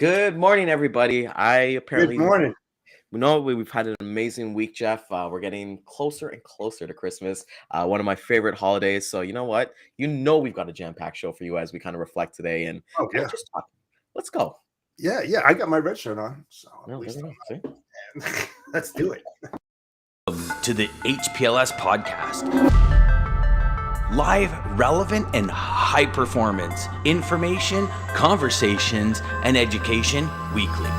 Good morning, everybody. Good morning. We know we've had an amazing week, Jeff. We're getting closer and closer to Christmas, one of my favorite holidays. So you know what? We've got a jam-packed show for you as we kind of reflect today and Oh kind yeah, of just talk. Let's go. yeah. I got my red shirt on, so at No, least there we I'm go. not. Let's do it. To the HPLS podcast. Live, relevant, and high performance information, conversations, and education weekly.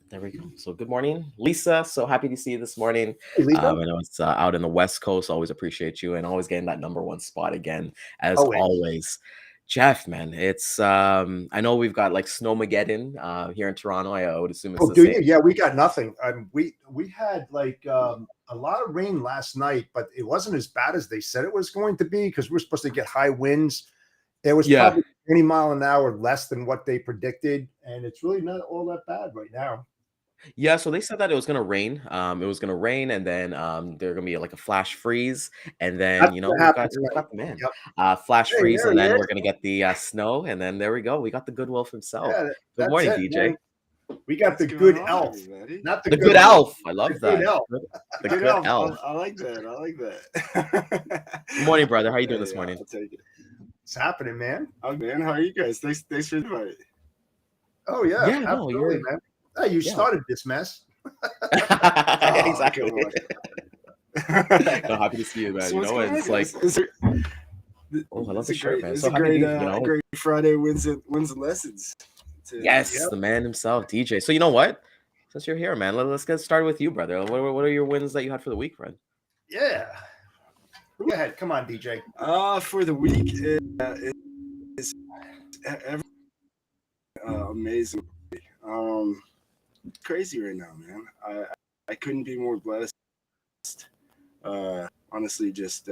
There we go. So good morning, Lisa. So happy to see you this morning. Hey, Lisa. I know it's out in the West Coast. Always appreciate you and always getting that number one spot again, as Always. always. Jeff, man, it's I know we've got like Snowmageddon here in Toronto. I would assume it's Oh, the do same. you? Yeah, we got nothing. We had like a lot of rain last night, but it wasn't as bad as they said it was going to be because we're supposed to get high winds. It was probably 20 mile an hour less than what they predicted, and it's really not all that bad right now. Yeah, so they said that it was gonna rain. It was gonna rain, and then there gonna be like a flash freeze, and then That's what happened we've tonight. got the man, Yep. flash Hey, freeze, there and he then is. we're gonna get the snow, and then there we go. We got the good wolf himself. Yeah, Good that's morning, it, DJ. man. We got the What's good going on, elf, everybody? not The good elf. I love The that. good elf. The Good good elf. elf. I like that. I like that. Good morning, brother. How you doing Yeah, this morning? I'll take it. It's happening, man. Oh man, how are you guys? Thanks for the invite. Oh yeah, Yeah, no, absolutely, you're- man. Hey, you yeah. started this mess. Exactly. come on. No, happy to see you, man. So what's going It's on, like, guys? oh, I love the It's a shirt, great, man. it's So a happy great, to be, great Friday wins and lessons. Yes, Yep. the man himself, DJ. So you know what? Since you're here, man, let's get started with you, brother. What are your wins that you had for the week, friend? Yeah. Go ahead. Come on, DJ. For the week, it's amazing. Crazy right now, man. I couldn't be more blessed. Honestly, just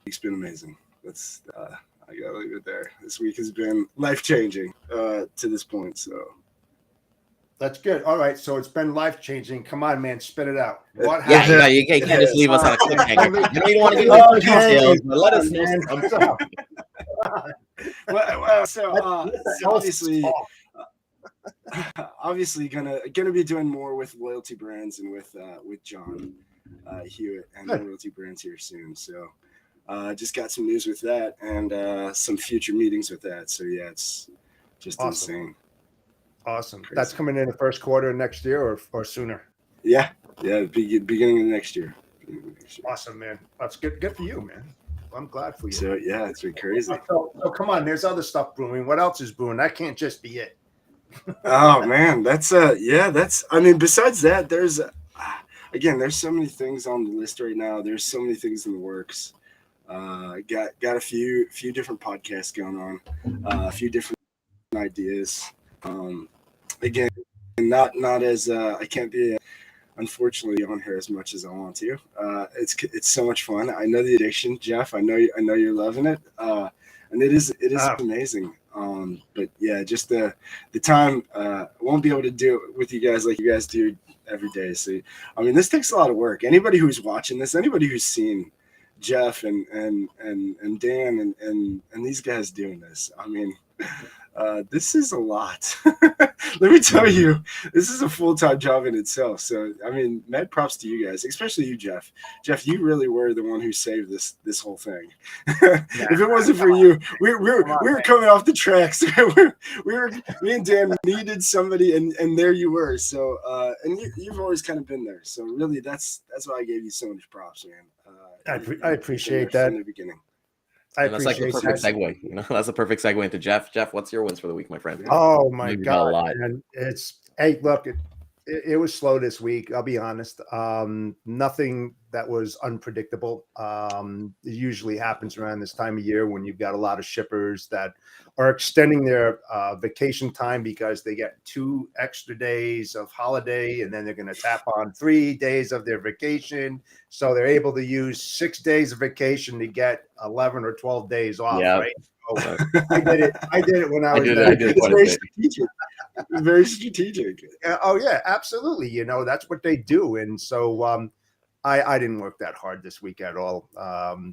it's been amazing. That's I gotta leave it there. This week has been life-changing to this point. So That's good. All right. So it's been life-changing. Come on, man. Spit it out. What Yeah, happened? you can't just leave us on a cliffhanger. I know you don't want to give Oh, us the details, but let us know. man. so obviously gonna be doing more with loyalty brands and with John Hewitt and loyalty brands here soon. So just got some news with that and some future meetings with that. So yeah, it's just insane. Awesome. Crazy. That's coming in the first quarter of next year or sooner. Yeah, beginning of next year. Awesome, man. That's good. Good for you, man. I'm glad for you. So yeah, it's been crazy. So come on. There's other stuff brewing. What else is brewing? That can't just be it. Oh man, that's I mean, besides that, there's so many things on the list right now. There's so many things in the works. Got a few different podcasts going on, a few different ideas. Again, not as I can't be unfortunately on here as much as I want to. It's so much fun. I know the addiction, Jeff. I know you're loving it. And it is amazing. But yeah, just the time won't be able to do it with you guys like you guys do every day. So I mean, this takes a lot of work. Anybody who's watching this, anybody who's seen Jeff and Dan and these guys doing this, I mean, this is a lot. Let me tell you, this is a full-time job in itself. So, I mean, mad props to you guys, especially you, Jeff. Jeff, you really were the one who saved this whole thing. If it wasn't for you, we were coming off the tracks. Me and Dan needed somebody, and there you were. So, and you've always kind of been there. So, really, that's why I gave you so much props, man. I appreciate that. From the beginning. And that's like the perfect segue. That's a perfect segue into Jeff. Jeff, what's your wins for the week, my friend? Oh my Maybe God! a lot. And hey, look, it was slow this week. I'll be honest. Nothing that was unpredictable. It usually happens around this time of year when you've got a lot of shippers that are extending their vacation time because they get 2 extra days of holiday, and then they're going to tap on 3 days of their vacation. So they're able to use 6 days of vacation to get 11 or 12 days off. Yeah. Right? So I did it when I was I did it It's quite a very bit. strategic. Very strategic. Oh yeah, absolutely. That's what they do. And so I didn't work that hard this week at all.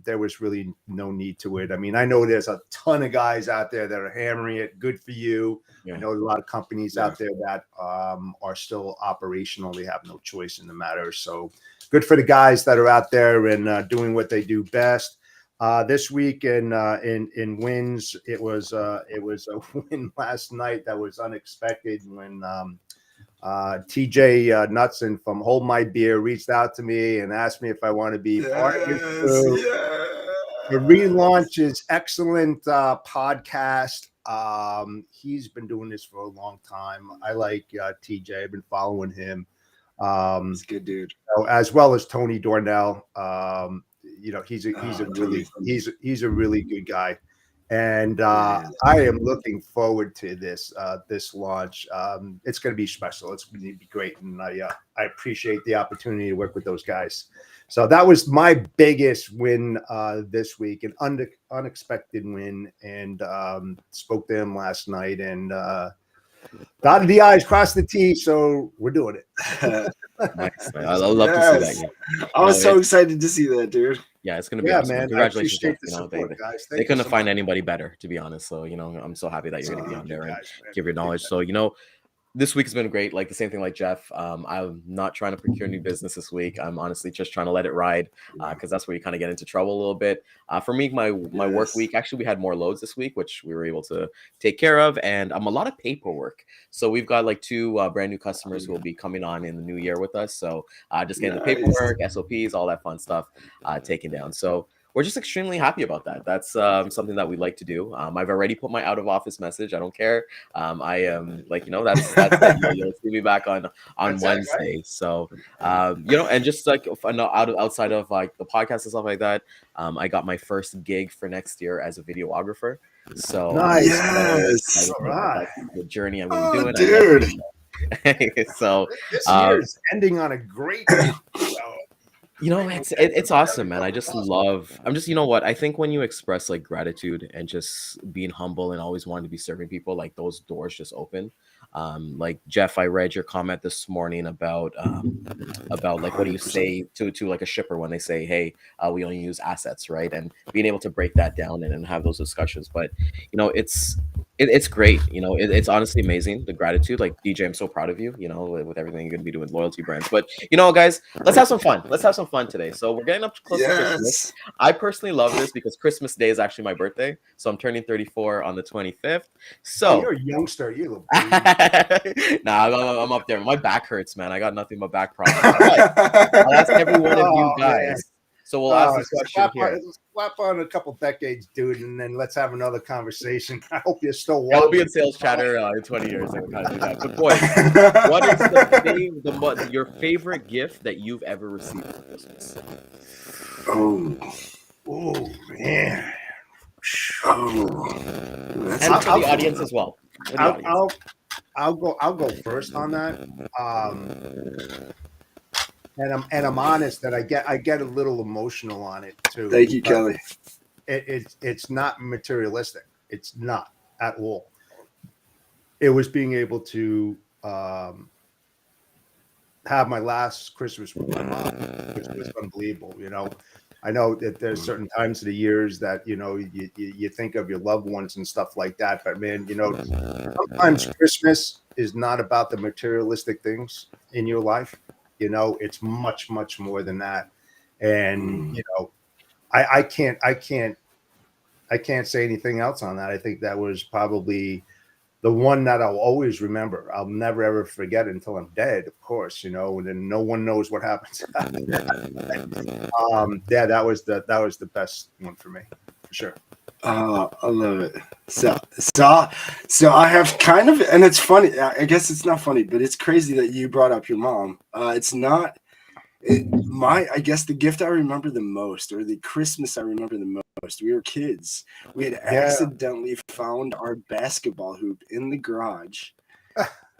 There was really no need to it. I mean, I know there's a ton of guys out there that are hammering it. Good for you. Yeah. I know a lot of companies out there that are still operational. They have no choice in the matter. So good for the guys that are out there and doing what they do best. This week in wins, it was a win last night that was unexpected when TJ Knutson from Hold My Beer reached out to me and asked me if I want to be part of his crew. The relaunch is excellent podcast. He's been doing this for a long time. I like TJ. I've been following him. He's a good dude. As well as Tony Dornell. He's a really good guy. And I am looking forward to this launch. It's going to be special. It's going to be great, and I appreciate the opportunity to work with those guys. So that was my biggest win this week, an unexpected win, and spoke to him last night and dotted the I's, crossed the T's. So we're doing it. Nice, man. I love to see that. I was so excited to see that, dude. Yeah, it's gonna be awesome. Man. Congratulations, Jeff. They couldn't so find anybody better, to be honest. So I'm so happy that you're gonna be on there and give your knowledge. So this week has been great. Like the same thing like Jeff. I'm not trying to procure new business this week. I'm honestly just trying to let it ride because that's where you kind of get into trouble a little bit. For me, my work week, actually, we had more loads this week, which we were able to take care of. And a lot of paperwork. So we've got like 2 brand new customers who will be coming on in the new year with us. So just getting the paperwork, SOPs, all that fun stuff taken down. So we're just extremely happy about that. That's something that we like to do. I've already put my out of office message. I don't care. I am that's it. You'll see me back on Wednesday. Right? So and just like outside of like the podcast and stuff like that, I got my first gig for next year as a videographer. So nice. The journey I'm gonna be doing, dude. So this year's ending on a great note. It's awesome, man. I'm just, I think when you express like gratitude and just being humble and always wanting to be serving people, like those doors just open. Like Jeff, I read your comment this morning about like what do you say to like a shipper when they say, hey, we only use assets, right? And being able to break that down and have those discussions. But it's great. It's honestly amazing, the gratitude. Like DJ, I'm so proud of you, with everything you're going to be doing with loyalty brands. But guys, let's have some fun. Let's have some fun today. So we're getting up close to Christmas. I personally love this because Christmas Day is actually my birthday. So I'm turning 34 on the 25th. So you're a youngster, you little Nah, I'm up there. My back hurts, man. I got nothing but back problems. I'll ask every one of you guys. Man. So we'll ask this question here. Slap on a couple decades, dude, and then let's have another conversation. I hope you're still walking. I'll be in sales chatter in 20 years. I can kind of do that. But boy, what is your favorite gift that you've ever received for Christmas? Oh man. And for the audience as well. I'll go first on that. And I'm honest that I get a little emotional on it too. Thank you, Kelly. It's not materialistic. It's not at all. It was being able to have my last Christmas with my mom, which was unbelievable. I know that there's certain times of the years that you think of your loved ones and stuff like that, but man, sometimes Christmas is not about the materialistic things in your life. It's much, much more than that. And I can't say anything else on that. I think that was probably the one that I'll always remember. I'll never ever forget it until I'm dead, of course, and then no one knows what happens after that. That was the best one for me, for sure. I love it. So I have kind of, and it's funny. I guess it's not funny, but it's crazy that you brought up your mom. It's not I guess the gift I remember the most, or the Christmas I remember the most. We were kids. We had accidentally found our basketball hoop in the garage.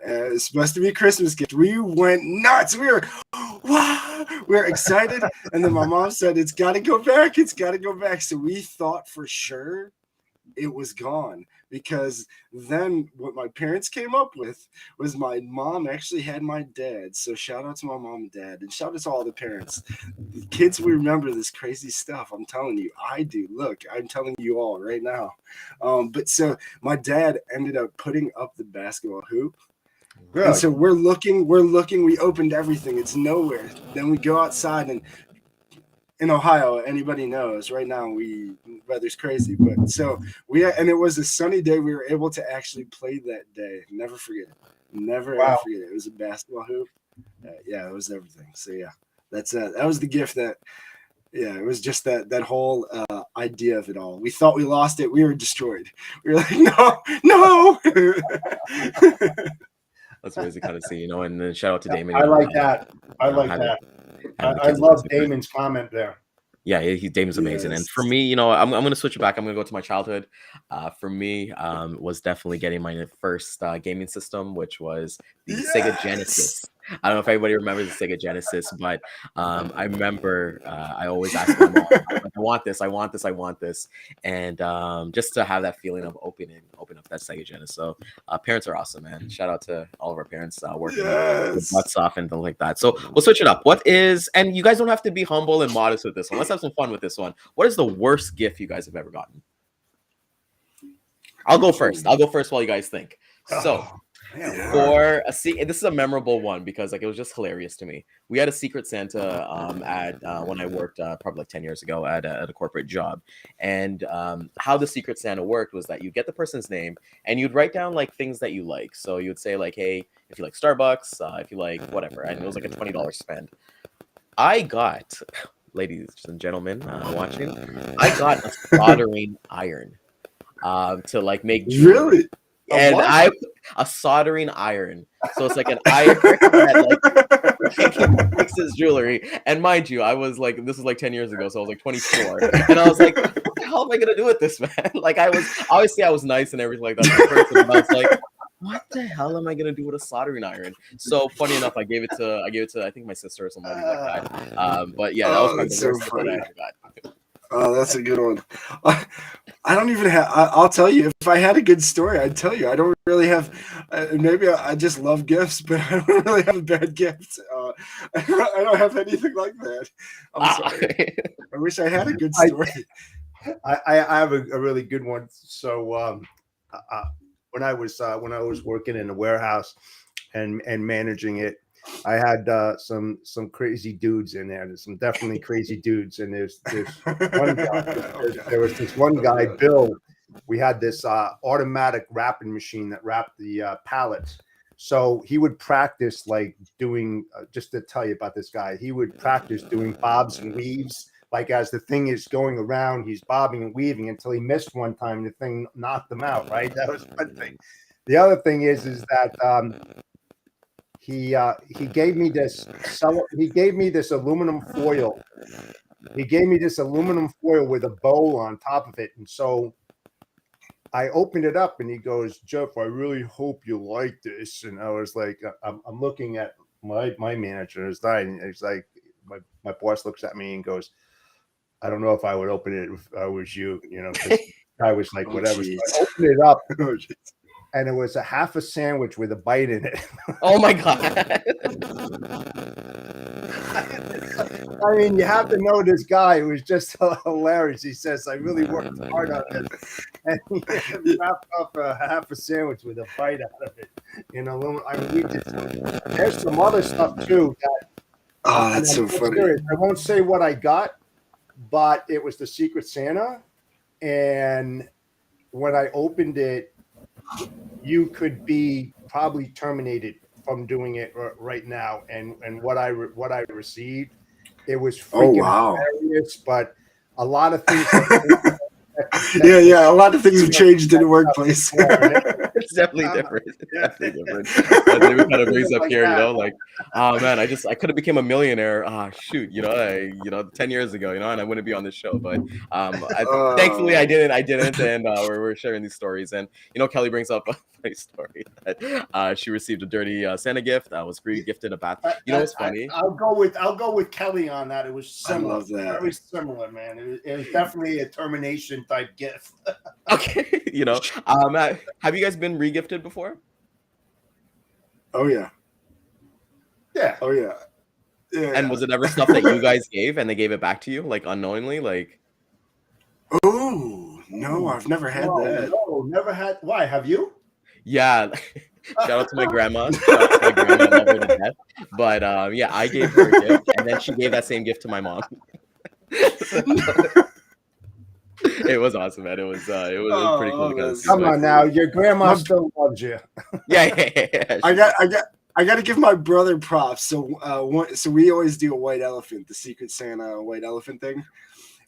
It's supposed to be a Christmas gift. We went nuts. We were, wow, we were excited. And then my mom said, it's got to go back. It's got to go back. So we thought for sure it was gone because then what my parents came up with was my mom actually had my dad. So shout out to my mom and dad, and shout out to all the parents. The kids, we remember this crazy stuff. I'm telling you, I do. Look, I'm telling you all right now. But so my dad ended up putting up the basketball hoop. Good. And so we're looking, we opened everything. It's nowhere. Then we go outside, and in Ohio, anybody knows right now weather's crazy, but so and it was a sunny day. We were able to actually play that day. Never forget it. Never ever forget it. It was a basketball hoop. Yeah, it was everything. So yeah, that was the gift that. Yeah, it was just that whole idea of it all. We thought we lost it. We were destroyed. We were like, no. That's amazing kind of see, and then shout out to Daman. I like that. I love Damon's comment there. Yeah, Damon's amazing. Yes. And for me, I'm going to switch it back. I'm going to go to my childhood. For me, was definitely getting my first gaming system, which was the Sega Genesis. I don't know if everybody remembers the Sega Genesis, but I remember I always asked my mom, I want this. And just to have that feeling of open up that Sega Genesis. So parents are awesome, man. Shout out to all of our parents working their butts off and things like that. So we'll switch it up. And you guys don't have to be humble and modest with this one. Let's have some fun with this one. What is the worst gift you guys have ever gotten? I'll go first while you guys think. So for this is a memorable one because it was just hilarious to me. We had a Secret Santa at when I worked probably like 10 years ago at a corporate job, and how the Secret Santa worked was that you get the person's name and you'd write down like things that you like. So you'd say like, hey, if you like Starbucks, if you like whatever, and it was like a $20 spend. I got, ladies and gentlemen watching, I got a soldering iron to like make jewelry. Really? And a soldering iron. So it's like an iron that fixes jewelry. And mind you, I was like, this was like 10 years ago, so I was like 24. And I was like, what the hell am I gonna do with this, man? Like I was nice and everything like that. But I was like, what the hell am I gonna do with a soldering iron? So funny enough, I gave it to I think my sister or somebody like that. But yeah, that was probably the worst gift that I ever got. Oh, that's a good one. I don't even have. I'll tell you, if I had a good story, I'd tell you. I don't really have. Maybe I just love gifts, but I don't really have a bad gift. I don't have anything like that. I'm sorry. I wish I had a good story. I have a really good one. So when I was working in a warehouse and managing it, I had some crazy dudes in there. There's some definitely crazy dudes, and there's one guy. There was this one guy, Bill. We had this automatic wrapping machine that wrapped the pallets. So he would practice like doing. Just to tell you about this guy, he would practice doing bobs and weaves. Like as the thing is going around, he's bobbing and weaving until he missed one time. The thing knocked him out. Right, that was one thing. The other thing is that. He gave me this aluminum foil. He gave me this aluminum foil with a bow on top of it. And so I opened it up and he goes, Jeff, I really hope you like this. And I was like, I'm looking at my manager is dying. It's like my boss looks at me and goes, I don't know if I would open it if I was you, 'cause I was like, whatever. So I opened it up. And it was a half a sandwich with a bite in it. Oh my God. I mean, you have to know this guy who was just hilarious. He says, I really worked hard on this. And he wrapped up a half a sandwich with a bite out of it. I mean, there's some other stuff too. That's so funny. Serious. I won't say what I got, but it was the Secret Santa. And when I opened it, you could be probably terminated from doing it right now. And what I received, it was freaking hilarious. But a lot of things. A lot of things have changed in the workplace. It's definitely different. It's definitely different. But then we kind of brings up here, like, oh man, I could have became a millionaire. Shoot, 10 years ago, and I wouldn't be on this show. But thankfully I didn't, and we're sharing these stories. And Kelly brings up a funny story that she received a dirty Santa gift. Was gifted a bath. What's funny? I'll go with Kelly on that. It was similar. I love that. Very similar, man. It was definitely a termination type gift. Okay, have you guys been regifted before? Oh yeah. Yeah. Oh yeah. Yeah. And was it ever stuff that you guys gave and they gave it back to you, like unknowingly, like? Oh no, I've never had that. No, never had. Why? Have you? Yeah. Shout out to my grandma. Shout out to my grandma, I love her to death. But yeah, I gave her a gift, and then she gave that same gift to my mom. It was awesome, man. It was pretty cool. Come on now, your grandma still loves you. Yeah. I got to give my brother props. So we always do a white elephant, the Secret Santa white elephant thing.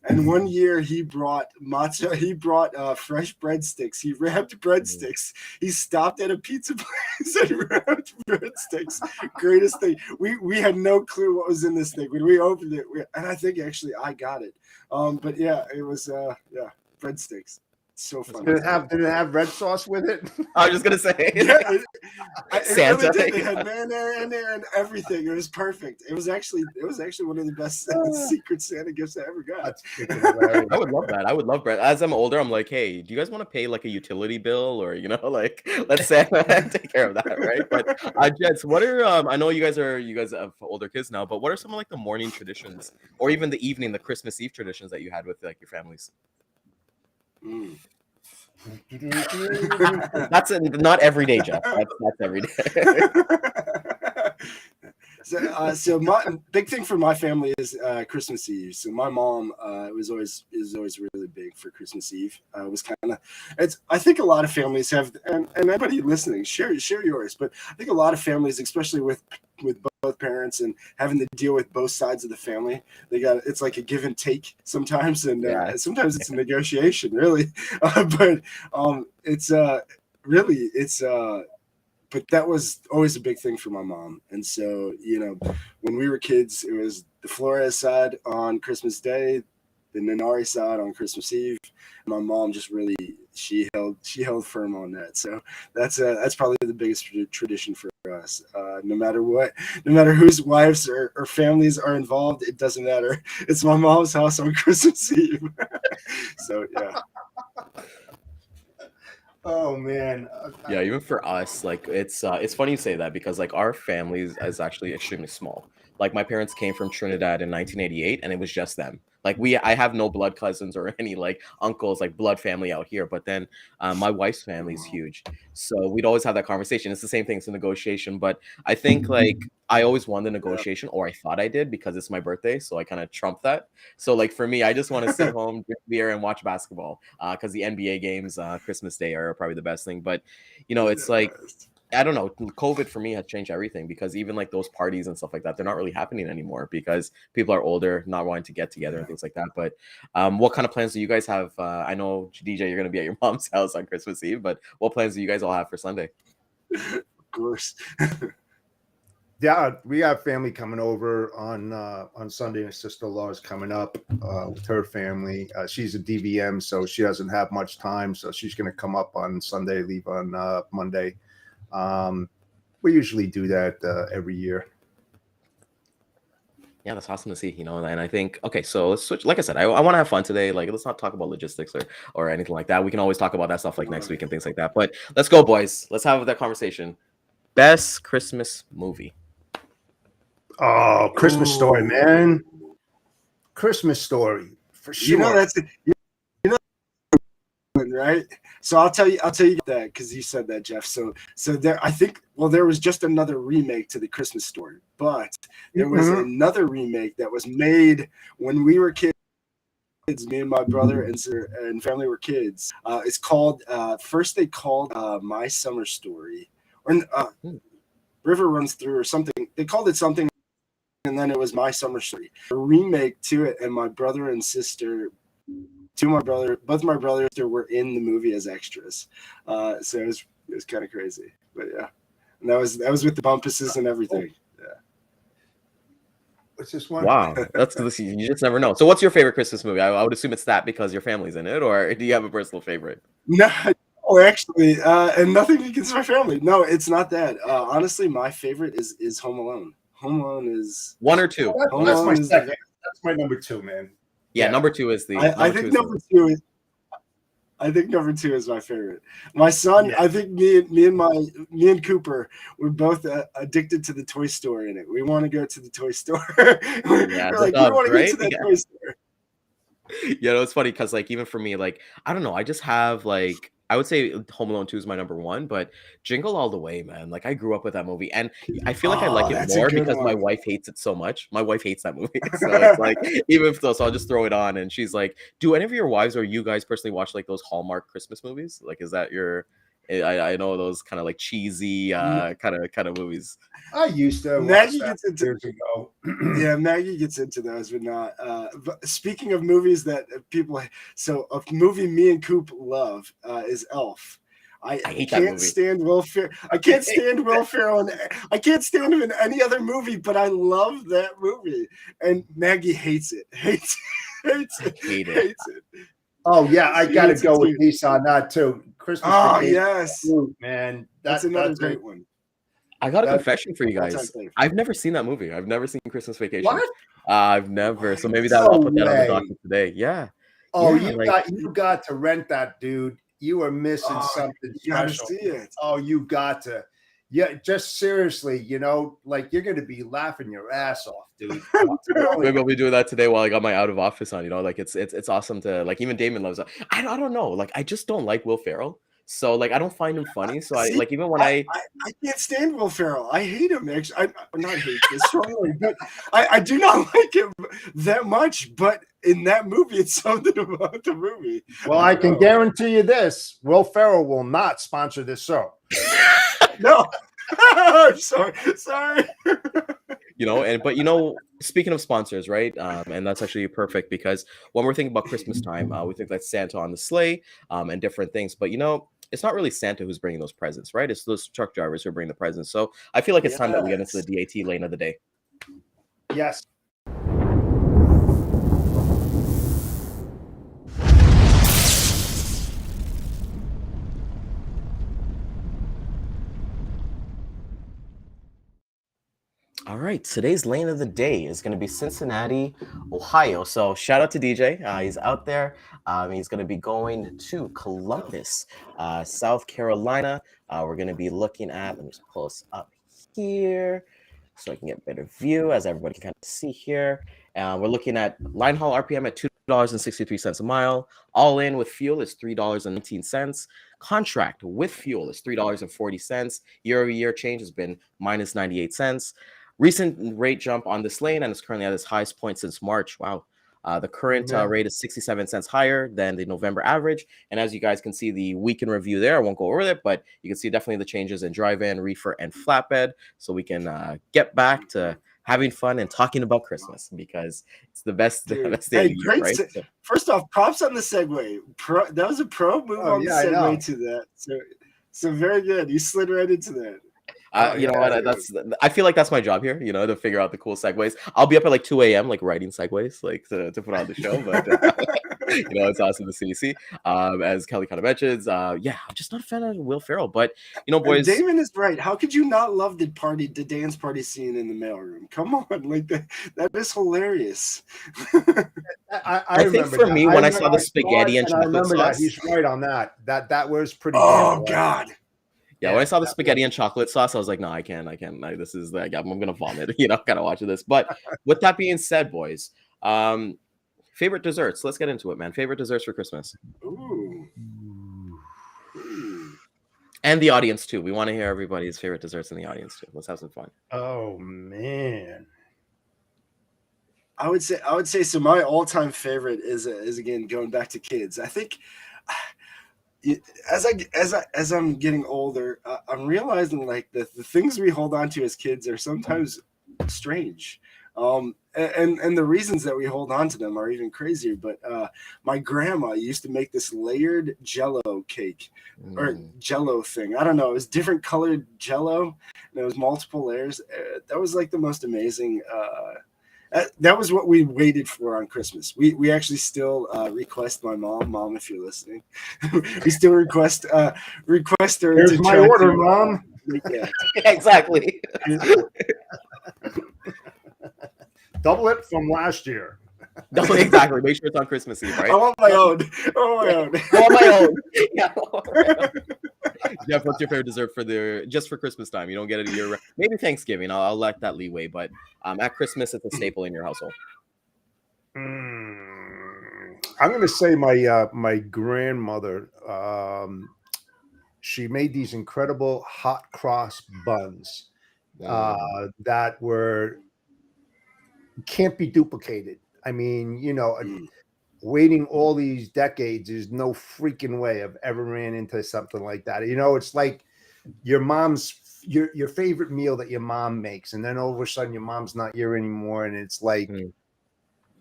And one year he brought matcha. He brought fresh breadsticks. He wrapped breadsticks. He stopped at a pizza place and wrapped breadsticks. Greatest thing. We had no clue what was in this thing when we opened it. And I think actually I got it. But yeah, it was breadsticks. So fun. Did it have red sauce with it? I was just gonna say. Yeah, Santa. They had mayonnaise in there and everything. It was perfect. It was actually one of the best Secret Santa gifts I ever got. I would love that. I would love bread. As I'm older, I'm like, hey, do you guys want to pay like a utility bill, or like let's say take care of that, right? But Jets, what are I know you guys have older kids now, but what are some of like the morning traditions, or even the evening, the Christmas Eve traditions that you had with like your families? That's not every day, Jeff. That's every day. So my big thing for my family is Christmas Eve. So my mom is always really big for Christmas Eve. It was kind of I think a lot of families have, and anybody listening, share yours. But I think a lot of families, especially with both parents and having to deal with both sides of the family, it's like a give and take sometimes, and sometimes it's a negotiation, really. But but that was always a big thing for my mom. And so, when we were kids, it was the Flores side on Christmas Day, the Nenari side on Christmas Eve. My mom just really, she held firm on that. So that's probably the biggest tradition for us. No matter whose wives or families are involved, it doesn't matter. It's my mom's house on Christmas Eve. So yeah. Oh man. Yeah, even for us, like it's funny you say that, because like our family is actually extremely small. Like my parents came from Trinidad in 1988, and it was just them. Like I have no blood cousins or any like uncles, like blood family out here. But then my wife's family is huge, so we'd always have that conversation. It's the same thing. It's a negotiation, but I think like I always won the negotiation, or I thought I did, because it's my birthday, so I kind of trumped that. So like for me, I just want to sit home, drink beer, and watch basketball, because the NBA games Christmas Day are probably the best thing. But it's like, I don't know, COVID for me has changed everything, because even like those parties and stuff like that, they're not really happening anymore because people are older, not wanting to get together and things like that. But what kind of plans do you guys have? I know, DJ, you're going to be at your mom's house on Christmas Eve, but what plans do you guys all have for Sunday? Of course. Yeah, we have family coming over on Sunday. My sister-in-law is coming up with her family. She's a DVM, so she doesn't have much time. So she's going to come up on Sunday, leave on Monday. We usually do that every year. Yeah, that's awesome to see, and I think, okay, so let's switch. Like I said, I want to have fun today. Like, let's not talk about logistics or anything like that. We can always talk about that stuff like next week and things like that. But let's go, boys. Let's have that conversation. Best Christmas movie. Oh, Christmas Story, man. Christmas Story, for sure. That's it. Right. So I'll tell you that, because you said that, Jeff. So there, I think, there was just another remake to the Christmas Story, but there was another remake that was made when we were kids. Me and my brother and family were kids. It's called first they called My Summer Story, or River Runs Through, or something. They called it something, and then it was My Summer Story. A remake to it, and my brother and sister. Both my brothers were in the movie as extras. So it was It was kind of crazy, but yeah. And that was with the bumpuses and everything. Yeah. What's this one? Wow, that's you just never know. So, what's your favorite Christmas movie? I would assume it's that because your family's in it, or do you have a personal favorite? No, actually, and nothing against my family. No, it's not that. Honestly, my favorite is Home Alone. Home Alone is One or two? That's my second. That's my number two, man. Yeah, number two is the. I think number two is. I think number two is my favorite. My son, I think me and Cooper, we're both addicted to the toy store in it. We want to go to the toy store. Yeah, we're like, we want to go to that toy store. Yeah, no, it's funny because like even for me, like I don't know, I just have like I would say Home Alone 2 is my number one, but Jingle All the Way, man. Like I grew up with that movie, and I feel like I like it more because my wife hates it so much. My wife hates that movie, so it's like even if so I'll just throw it on, and she's like, "Do any of your wives or you guys personally watch like those Hallmark Christmas movies? Like, is that your?" I know those kind of like cheesy kind of movies. I used to. Maggie gets into years ago. Yeah, Maggie gets into those, but not. But speaking of movies that people, so a movie me and Coop love is Elf. I can't stand Will Ferrell. I can't stand Will Ferrell, and I can't stand him in any other movie. But I love that movie, and Maggie hates it. Hates it. Oh yeah, I gotta go with Lisa on that too. Christmas. Oh yes, man, that's another great one. I got a confession for you guys. I've never seen that movie. I've never seen Christmas Vacation. What? I've never. So maybe I'll put that on the docket today. Yeah. Oh, yeah, you got to rent that, dude. You are missing something special. You gotta see it. Oh, you got to. Yeah, just seriously, like you're gonna be laughing your ass off, dude. Maybe I'll be doing that today while I got my out of office on. Like it's awesome to like. Even Daman loves it. I don't know. Like I just don't like Will Ferrell. So like I don't find him funny. So I like even when I can't stand Will Ferrell. I hate him. Actually, I not hate this strongly, but I do not like him that much. But in that movie, it's something about the movie. Well, I can guarantee you this: Will Ferrell will not sponsor this show. No, I'm sorry. Speaking of sponsors, right? And that's actually perfect because when we're thinking about Christmas time, we think that Santa on the sleigh, and different things. But it's not really Santa who's bringing those presents, right? It's those truck drivers who are bringing the presents. So I feel like it's time that we get into the DAT lane of the day. Yes. All right, today's lane of the day is going to be Cincinnati, Ohio. So shout out to DJ. He's out there. He's going to be going to Columbus, South Carolina. We're going to be looking at, let me just pull this up here so I can get a better view as everybody can kind of see here. We're looking at line haul RPM at $2.63 a mile. All in with fuel is $3.19. Contract with fuel is $3.40. Year-over-year change has been minus 98 cents. Recent rate jump on this lane, and it's currently at its highest point since March. Wow. The current rate is 67 cents higher than the November average. And as you guys can see, the weekend review there, I won't go over it, but you can see definitely the changes in drive-in, reefer, and flatbed. So we can get back to having fun and talking about Christmas because it's the best day of the year, right? First off, props on the segue. That was a pro move on the segue to that. So very good. You slid right into that. You know what? I feel like that's my job here, to figure out the cool segues. I'll be up at like 2 a.m. like writing segues, like to put on the show. But it's awesome to see. As Kelly kind of mentions, I'm just not a fan of Will Ferrell. But boys, and Daman is right. How could you not love the dance party scene in the mailroom? Come on, like that is hilarious. I think for me, when I saw the spaghetti and chocolate sauce, he's right on that. That was pretty. Oh God. Yeah, when I saw the spaghetti and chocolate sauce, I was like, no, I can't. This is like, I'm going to vomit, gotta watch this. But with that being said, boys, favorite desserts. Let's get into it, man. Favorite desserts for Christmas. Ooh. And the audience, too. We want to hear everybody's favorite desserts in the audience, too. Let's have some fun. Oh, man. I would say, so my all-time favorite is again, going back to kids. I think... As I'm getting older, I'm realizing like the things we hold on to as kids are sometimes strange. And the reasons that we hold on to them are even crazier. But my grandma used to make this layered Jello cake or Jello thing. I don't know. It was different colored Jello, and it was multiple layers. That was like the most amazing. That was what we waited for on Christmas. We actually still request my mom, if you're listening. We still request her. Here's to my try order, to, Mom. Yeah. Exactly. Double it from last year. No, exactly. Make sure it's on Christmas Eve, right? I want my own. I want my own. Yeah. Jeff, what's your favorite dessert just for Christmas time? You don't get it a year. Maybe Thanksgiving. I'll let that leeway, but at Christmas, it's a staple in your household. I'm going to say my grandmother. She made these incredible hot cross buns that can't be duplicated. I mean, waiting all these decades, there's no freaking way I've ever ran into something like that. It's like your favorite meal that your mom makes, and then all of a sudden your mom's not here anymore, and it's like,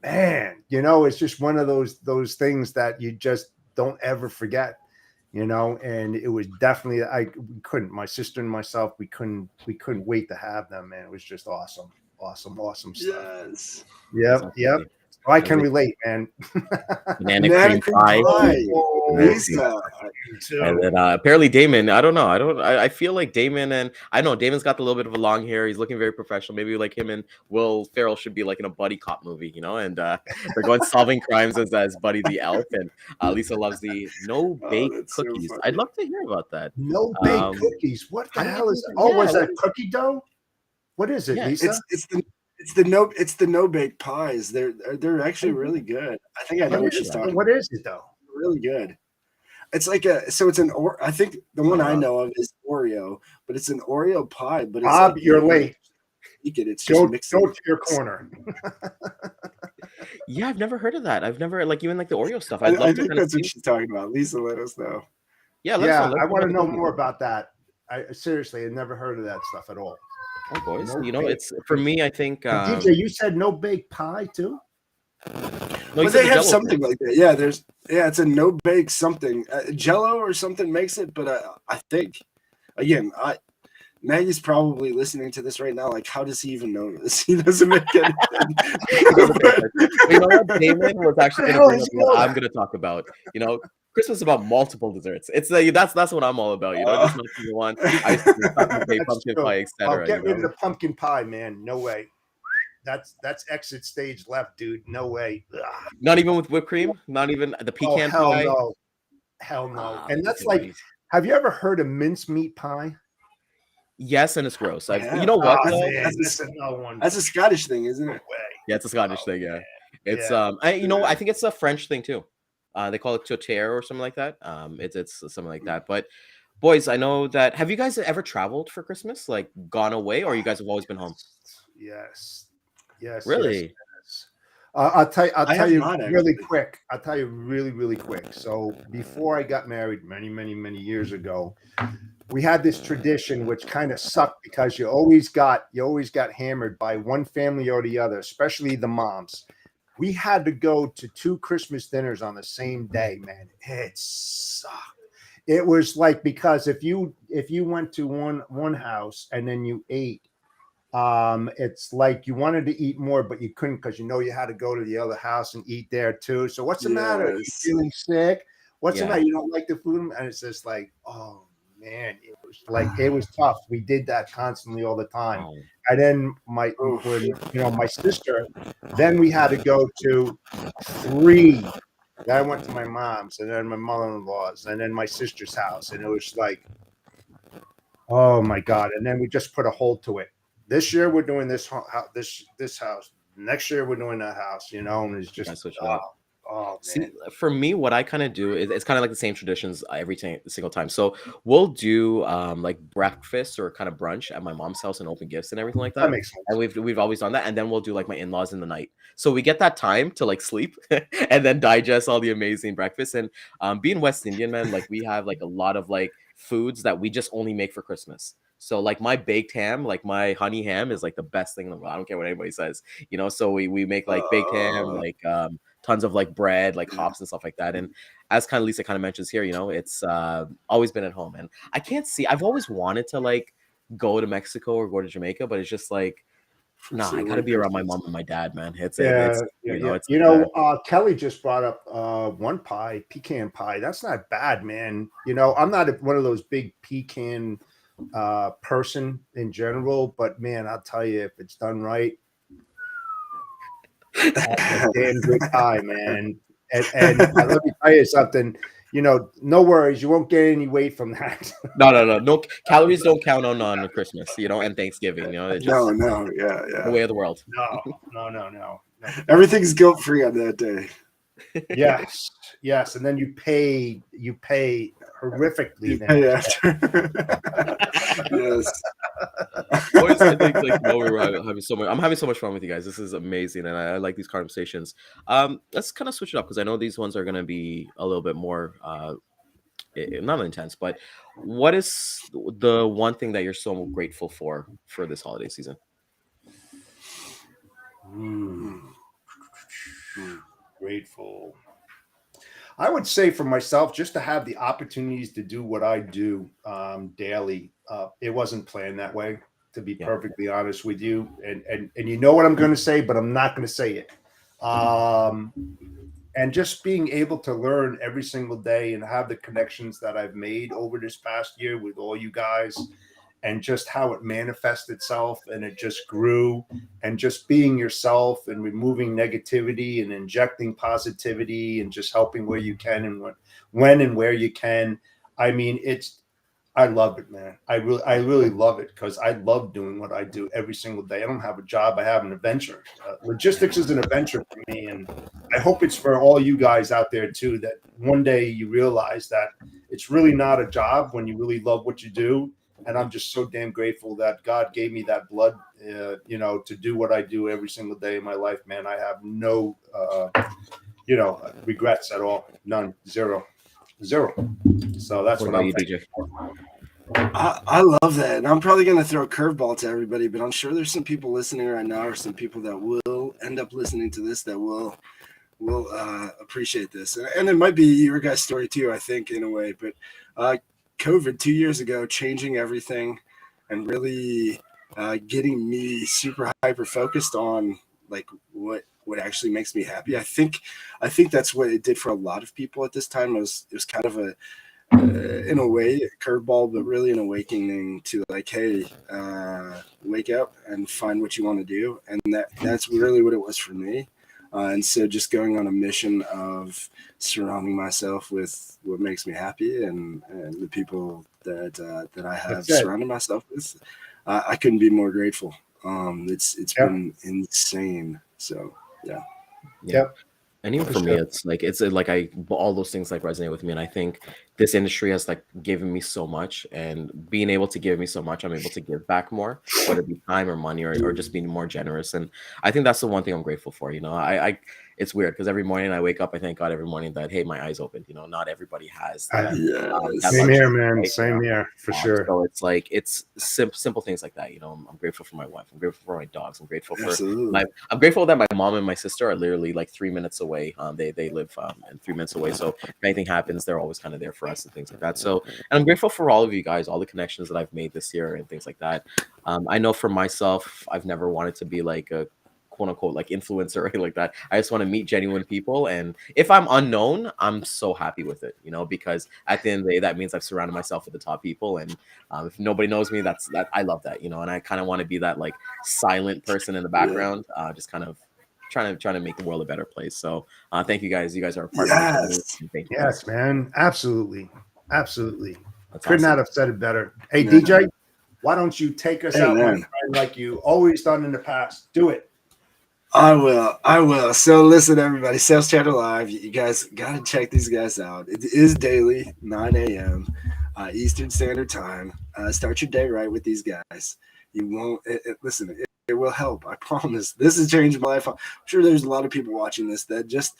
man, it's just one of those things that you just don't ever forget. And it was definitely my sister and myself, we couldn't wait to have them, man. It was just awesome stuff. Yes. Yep. I can relate, man. Banana cream pie. Lisa. And then apparently Daman, I don't know. I feel like Daman, and I know Damon's got a little bit of a long hair. He's looking very professional. Maybe like him and Will Ferrell should be like in a buddy cop movie, and they're going solving crimes as Buddy the Elf. And Lisa loves the no-bake cookies. So I'd love to hear about that. No-bake cookies. What the hell is that? Oh, was that cookie dough? What is it, Lisa? It's the no bake pies. They're actually really good. I think I know what she's talking about. What is it though? Really good. It's like I think the one I know of is Oreo, but it's an Oreo pie. But it's Bob, you're late. It's just mixed. Go to your corner. Yeah, I've never heard of that. I've never even the Oreo stuff. I think that's what she's talking about. Lisa, let us know. Yeah, I want to know more about that. I seriously, I never heard of that stuff at all. Oh, boys, it's for me. I think DJ, you said no bake pie too. No, they have something like that. Yeah, it's a no bake something. Jello or something makes it, but I think again, Maggie's probably listening to this right now. Like, how does he even know this? He doesn't make any sense. You know what? Damon was actually going to bring up what I'm going to talk about. Christmas is about multiple desserts. It's that's what I'm all about. Just not the one. Pumpkin pie, etc. Get rid of the pumpkin pie, man. No way. That's exit stage left, dude. No way. Ugh. Not even with whipped cream. Not even the pecan pie. Hell no. And that's like, have you ever heard of mincemeat pie? Yes, and it's gross. You know what? That's a Scottish thing, isn't it? Yeah, it's a Scottish thing. Yeah, it's I think it's a French thing too. They call it tourtière or something like that. It's something like that. But boys, I know that. Have you guys ever traveled for Christmas? Like gone away, or you guys have always been home? Yes. Really? Yes. I'll tell you really quick. I'll tell you really quick. So before I got married, many years ago, we had this tradition which kind of sucked because you always got hammered by one family or the other, especially the moms. We had to go to 2 Christmas dinners on the same day, man. It sucked. It was like, because if you went to one house and then you ate, it's like you wanted to eat more, but you couldn't because you had to go to the other house and eat there too. So what's the matter? Are you feeling sick? What's the matter? You don't like the food? And it's just like, oh man, it was tough. We did that constantly all the time. And then my sister, then we had to go to 3. Then I went to my mom's, and then my mother-in-law's, and then my sister's house, and it was like, oh my god! And then we just put a hold to it. This year we're doing this house. Next year we're doing that house. And it's just oh, see, for me, what I kind of do is it's kind of like the same traditions every single time. So we'll do like breakfast or kind of brunch at my mom's house and open gifts and everything like that. That makes sense. And we've always done that. And then we'll do like my in-laws in the night. So we get that time to like sleep and then digest all the amazing breakfast. And being West Indian, man, like we have like a lot of like foods that we just only make for Christmas. So like my baked ham, like my honey ham is like the best thing in the world. I don't care what anybody says, you know. So we make like baked ham, like tons of like bread, like hops and stuff like that. And as kind of Lisa kind of mentions here, you know, it's always been at home. And I can't see, I've always wanted to like go to Mexico or go to Jamaica, but it's just like, nah, I gotta be around my mom and my dad, man. It's Kelly just brought up one pie, pecan pie. That's not bad, man. You know, I'm not one of those big pecan person in general, but man, I'll tell you, if it's done right, that's a damn good pie, man. And let me tell you something. You know, no worries, you won't get any weight from that. No calories don't count on Christmas, you know, and Thanksgiving. You know, it's just the way of the world. No. Everything's guilt free on that day. Yes, and then you pay horrifically. Yes. Boys, I think like we were having so much. I'm having so much fun with you guys. This is amazing, and I like these conversations. Let's kind of switch it up because I know these ones are going to be a little bit more not intense. But what is the one thing that you're so grateful for this holiday season? Grateful. I would say for myself, just to have the opportunities to do what I do daily. It wasn't planned that way, to be perfectly honest with you. And you know what I'm going to say, but I'm not going to say it. And just being able to learn every single day and have the connections that I've made over this past year with all you guys, and just how it manifests itself and it just grew, and just being yourself and removing negativity and injecting positivity and just helping where you can and when and where you can. I mean, I love it, man. I really love it because I love doing what I do every single day. I don't have a job. I have an adventure. Logistics is an adventure for me. And I hope it's for all you guys out there too, that one day you realize that it's really not a job when you really love what you do. And I'm just so damn grateful that God gave me that blood, you know, to do what I do every single day in my life, man. I have no, regrets at all. None. Zero. So that's what I'm thinking. I love that. And I'm probably going to throw a curveball to everybody, but I'm sure there's some people listening right now, or some people that will end up listening to this that will appreciate this. And it might be your guys' story too, I think, in a way. But COVID 2 years ago, changing everything and really getting me super hyper focused on like what actually makes me happy. I think that's what it did for a lot of people at this time. It was kind of a in a way a curveball, but really an awakening to like, hey, wake up and find what you want to do. And that's really what it was for me. And so just going on a mission of surrounding myself with what makes me happy and the people that I have surrounded myself with, I couldn't be more grateful. It's been insane. So yeah. Yep. And even for me, it's like all those things like resonate with me, and I think this industry has like given me so much, and being able to give me so much, I'm able to give back more, whether it be time or money or just being more generous. And I think that's the one thing I'm grateful for. You know, I it's weird because every morning I wake up, I thank God every morning that, hey, my eyes opened. You know, not everybody has that. Same here, man. Right? Same here, for sure. So it's like, it's simple things like that. You know, I'm grateful for my wife. I'm grateful for my dogs. I'm grateful for I'm grateful that my mom and my sister are literally like 3 minutes away. They live 3 minutes away. So if anything happens, they're always kind of there for us and things like that. So, and I'm grateful for all of you guys, all the connections that I've made this year and things like that. I know for myself, I've never wanted to be like a quote unquote like influencer or anything like that. I just want to meet genuine people, and if I'm unknown, I'm so happy with it, you know, because at the end of the day, that means I've surrounded myself with the top people, and if nobody knows me, that I love that, you know. And I kind of want to be that like silent person in the background, just kind of trying to make the world a better place. So thank you guys. You guys are a part of it. Thank you. Yes, man. Absolutely. That's Could awesome. not have said it better. Hey, DJ, why don't you take us out, my friend, like you always done in the past? Do it. I will. So listen, everybody, Sales Chatter Live, you guys got to check these guys out. It is daily, 9 a.m. Eastern Standard Time. Start your day right with these guys. You won't, listen, it will help. I promise. This has changed my life. I'm sure there's a lot of people watching this that just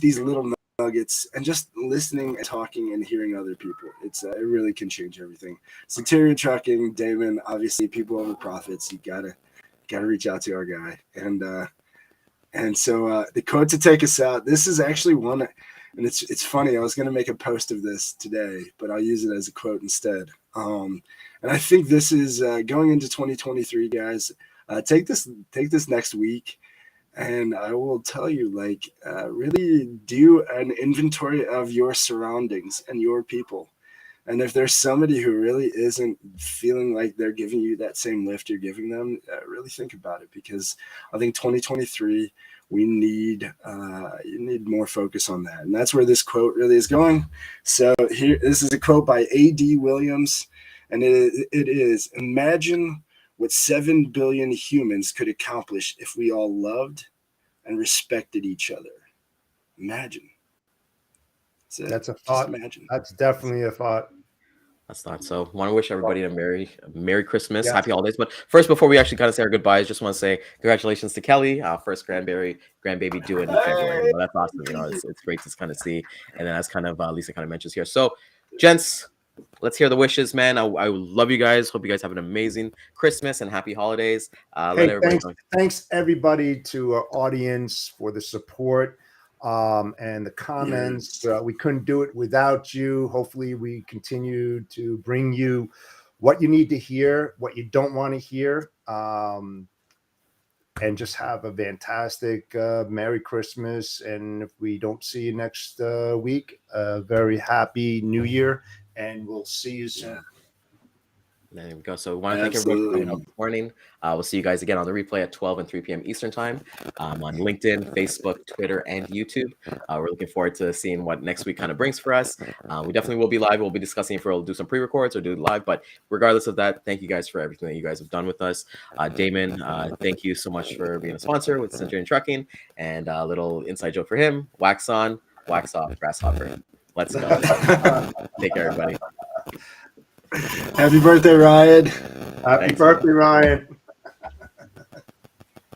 these little nuggets, and just listening and talking and hearing other people. It really can change everything. Centurion Trucking, Daman, obviously people over profits. You gotta reach out to our guy. And so the quote to take us out. This is actually one, and it's funny. I was gonna make a post of this today, but I'll use it as a quote instead. And I think this is going into 2023, guys. Take this next week. And I will tell you, really do an inventory of your surroundings and your people. And if there's somebody who really isn't feeling like they're giving you that same lift you're giving them, really think about it, because I think 2023, we need you need more focus on that. And that's where this quote really is going. So this is a quote by A.D. Williams, and it is, imagine what 7 billion humans could accomplish if we all loved and respected each other. Imagine. That's a thought. Imagine. That's definitely a thought. That's not so. Want to wish everybody a Merry Christmas, Happy Holidays. But first, before we actually kind of say our goodbyes, just want to say congratulations to Kelly, first grandbaby due in February. That's awesome. It's great to kind of see. And then as kind of Lisa kind of mentions here. So, gents, let's hear the wishes, man. I love you guys. Hope you guys have an amazing Christmas and happy holidays. Thanks everybody to our audience for the support and the comments. We couldn't do it without you. Hopefully we continue to bring you what you need to hear, what you don't want to hear, and just have a fantastic Merry Christmas. And if we don't see you next week, a very happy New Year. And we'll see you soon. There we go. So we want to thank everybody for coming out this morning. We'll see you guys again on the replay at 12 and 3 p.m. Eastern time on LinkedIn, Facebook, Twitter, and YouTube. We're looking forward to seeing what next week kind of brings for us. We definitely will be live. We'll be discussing if we'll do some pre-records or do it live. But regardless of that, thank you guys for everything that you guys have done with us. Daman, thank you so much for being a sponsor with Centurion Trucking. And a little inside joke for him: wax on, wax off, grasshopper. Let's go. Take care, everybody. Happy birthday, Ryan. Happy birthday, Ryan.